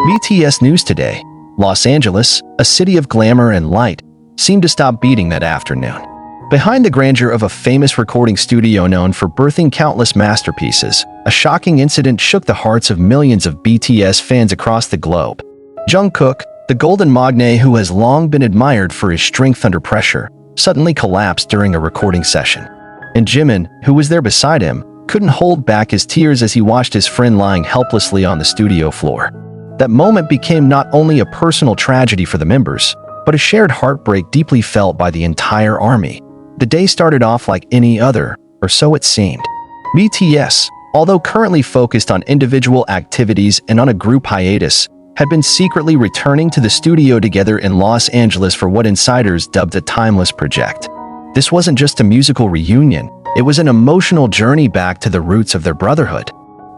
BTS News Today. Los Angeles, a city of glamour and light, seemed to stop beating that afternoon. Behind the grandeur of a famous recording studio known for birthing countless masterpieces, a shocking incident shook the hearts of millions of BTS fans across the globe. Jungkook, the golden magnate who has long been admired for his strength under pressure, suddenly collapsed during a recording session. And Jimin, who was there beside him, couldn't hold back his tears as he watched his friend lying helplessly on the studio floor. That moment became not only a personal tragedy for the members, but a shared heartbreak deeply felt by the entire army. The day started off like any other, or so it seemed. BTS, although currently focused on individual activities and on a group hiatus, had been secretly returning to the studio together in Los Angeles for what insiders dubbed a timeless project. This wasn't just a musical reunion, it was an emotional journey back to the roots of their brotherhood.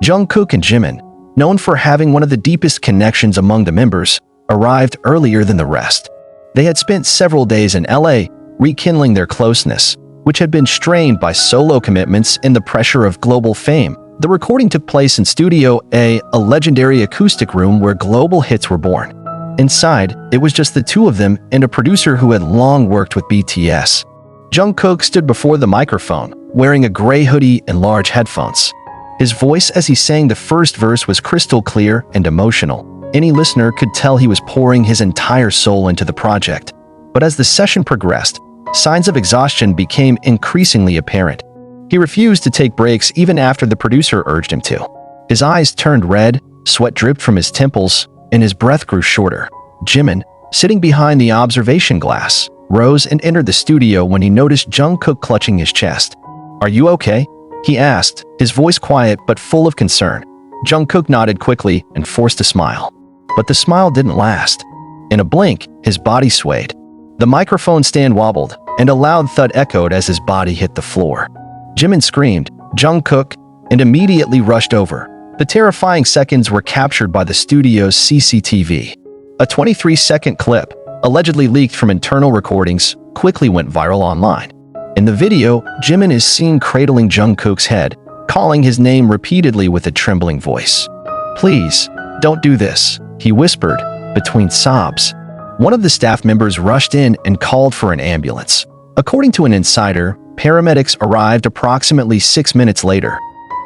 Jungkook and Jimin, known for having one of the deepest connections among the members, arrived earlier than the rest. They had spent several days in LA rekindling their closeness, which had been strained by solo commitments and the pressure of global fame. The recording took place in Studio A, a legendary acoustic room where global hits were born. Inside, it was just the two of them and a producer who had long worked with BTS. Jungkook stood before the microphone, wearing a gray hoodie and large headphones. His voice as he sang the first verse was crystal clear and emotional. Any listener could tell he was pouring his entire soul into the project. But as the session progressed, signs of exhaustion became increasingly apparent. He refused to take breaks even after the producer urged him to. His eyes turned red, sweat dripped from his temples, and his breath grew shorter. Jimin, sitting behind the observation glass, rose and entered the studio when he noticed Jungkook clutching his chest. "Are you okay?" he asked, his voice quiet but full of concern. Jungkook nodded quickly and forced a smile. But the smile didn't last. In a blink, his body swayed. The microphone stand wobbled, and a loud thud echoed as his body hit the floor. Jimin screamed, "Jungkook," and immediately rushed over. The terrifying seconds were captured by the studio's CCTV. A 23-second clip, allegedly leaked from internal recordings, quickly went viral online. In the video, Jimin is seen cradling Jungkook's head, calling his name repeatedly with a trembling voice. "Please, don't do this," he whispered, between sobs. One of the staff members rushed in and called for an ambulance. According to an insider, paramedics arrived approximately 6 minutes later.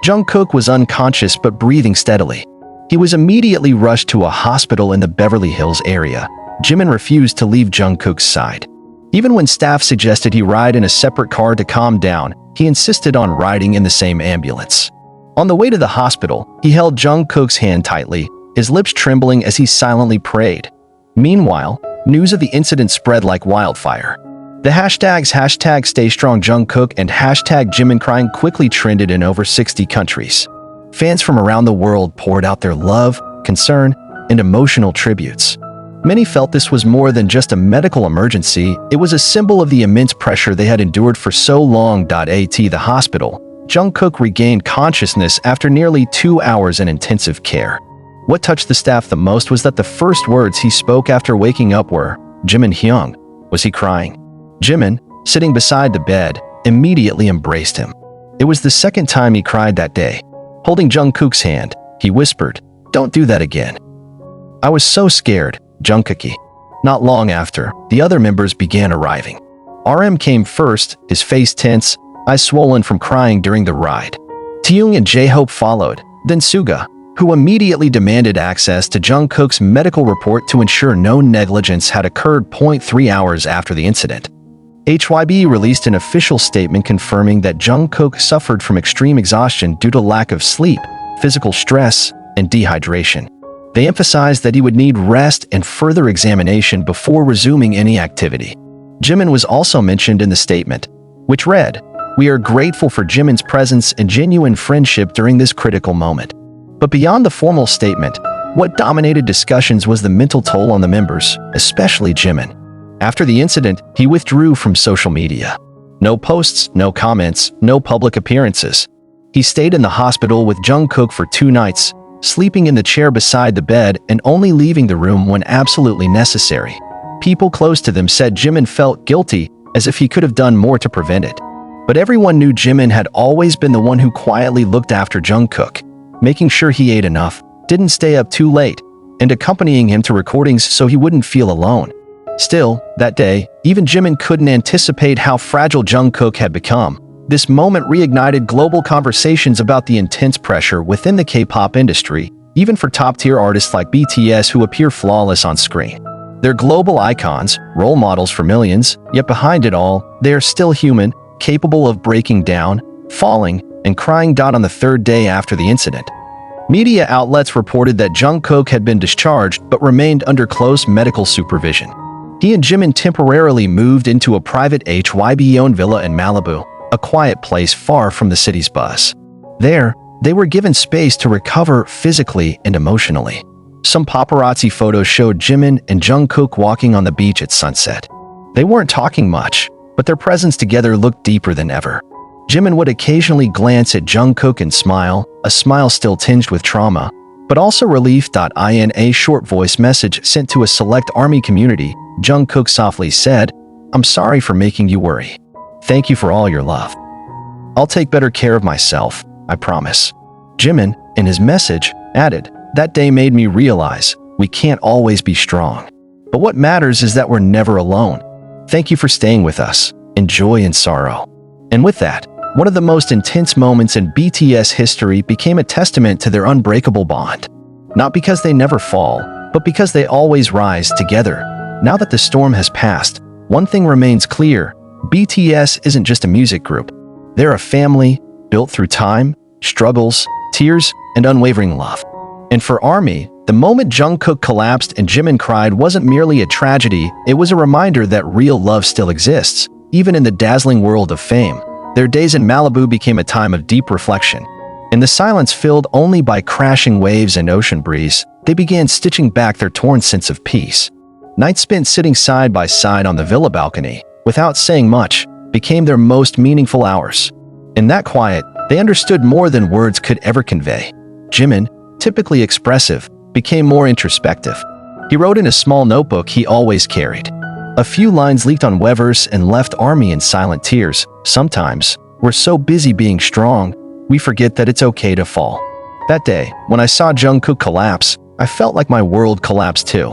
Jungkook was unconscious but breathing steadily. He was immediately rushed to a hospital in the Beverly Hills area. Jimin refused to leave Jungkook's side. Even when staff suggested he ride in a separate car to calm down, he insisted on riding in the same ambulance. On the way to the hospital, he held Jungkook's hand tightly, his lips trembling as he silently prayed. Meanwhile, news of the incident spread like wildfire. The hashtags #StayStrongJungkook and #JiminCrying quickly trended in over 60 countries. Fans from around the world poured out their love, concern, and emotional tributes. Many felt this was more than just a medical emergency, it was a symbol of the immense pressure they had endured for so long. At the hospital, Jungkook regained consciousness after nearly 2 hours in intensive care. What touched the staff the most was that the first words he spoke after waking up were, "Jimin Hyung." Was he crying? Jimin, sitting beside the bed, immediately embraced him. It was the second time he cried that day. Holding Jungkook's hand, he whispered, "Don't do that again." "I was so scared, Jungkook." Not long after, the other members began arriving. RM came first, his face tense, eyes swollen from crying during the ride. Taeyong and J-Hope followed, then Suga, who immediately demanded access to Jungkook's medical report to ensure no negligence had occurred. 3 hours after the incident, HYB released an official statement confirming that Jungkook suffered from extreme exhaustion due to lack of sleep, physical stress, and dehydration. They emphasized that he would need rest and further examination before resuming any activity. Jimin was also mentioned in the statement, which read, "We are grateful for Jimin's presence and genuine friendship during this critical moment." But beyond the formal statement, what dominated discussions was the mental toll on the members, especially Jimin. After the incident, he withdrew from social media. No posts, no comments, no public appearances. He stayed in the hospital with Jungkook for 2 nights, sleeping in the chair beside the bed and only leaving the room when absolutely necessary. People close to them said Jimin felt guilty, as if he could have done more to prevent it. But everyone knew Jimin had always been the one who quietly looked after Jungkook, making sure he ate enough, didn't stay up too late, and accompanying him to recordings so he wouldn't feel alone. Still, that day, even Jimin couldn't anticipate how fragile Jungkook had become. This moment reignited global conversations about the intense pressure within the K-pop industry, even for top-tier artists like BTS who appear flawless on screen. They're global icons, role models for millions, yet behind it all, they are still human, capable of breaking down, falling, and crying. On the third day after the incident, media outlets reported that Jungkook had been discharged but remained under close medical supervision. He and Jimin temporarily moved into a private HYB-owned villa in Malibu, a quiet place far from the city's buzz. There, they were given space to recover physically and emotionally. Some paparazzi photos showed Jimin and Jungkook walking on the beach at sunset. They weren't talking much, but their presence together looked deeper than ever. Jimin would occasionally glance at Jungkook and smile, a smile still tinged with trauma, but also relief. In a short voice message sent to a select ARMY community, Jungkook softly said, "I'm sorry for making you worry. Thank you for all your love. I'll take better care of myself, I promise." Jimin, in his message, added, "That day made me realize we can't always be strong. But what matters is that we're never alone. Thank you for staying with us, in joy and sorrow." And with that, one of the most intense moments in BTS history became a testament to their unbreakable bond. Not because they never fall, but because they always rise together. Now that the storm has passed, one thing remains clear: BTS isn't just a music group. They're a family, built through time, struggles, tears, and unwavering love. And for ARMY, the moment Jungkook collapsed and Jimin cried wasn't merely a tragedy, it was a reminder that real love still exists, even in the dazzling world of fame. Their days in Malibu became a time of deep reflection. In the silence filled only by crashing waves and ocean breeze, they began stitching back their torn sense of peace. Nights spent sitting side by side on the villa balcony, without saying much, became their most meaningful hours. In that quiet, they understood more than words could ever convey. Jimin, typically expressive, became more introspective. He wrote in a small notebook he always carried. A few lines leaked on Weverse and left ARMY in silent tears. Sometimes, we're so busy being strong, we forget that it's okay to fall. That day, when I saw Jungkook collapse, I felt like my world collapsed too.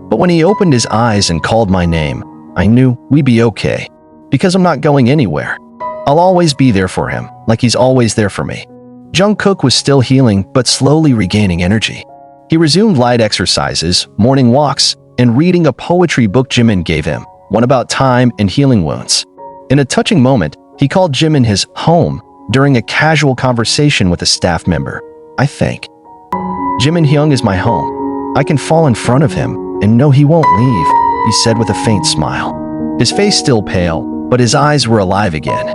But when he opened his eyes and called my name, I knew we'd be okay. Because I'm not going anywhere. I'll always be there for him, like he's always there for me. Jungkook was still healing, but slowly regaining energy. He resumed light exercises, morning walks, and reading a poetry book Jimin gave him, one about time and healing wounds. In a touching moment, he called Jimin his home during a casual conversation with a staff member. "I think Jimin Hyung is my home. I can fall in front of him and know he won't leave," he said with a faint smile. His face still pale, but his eyes were alive again.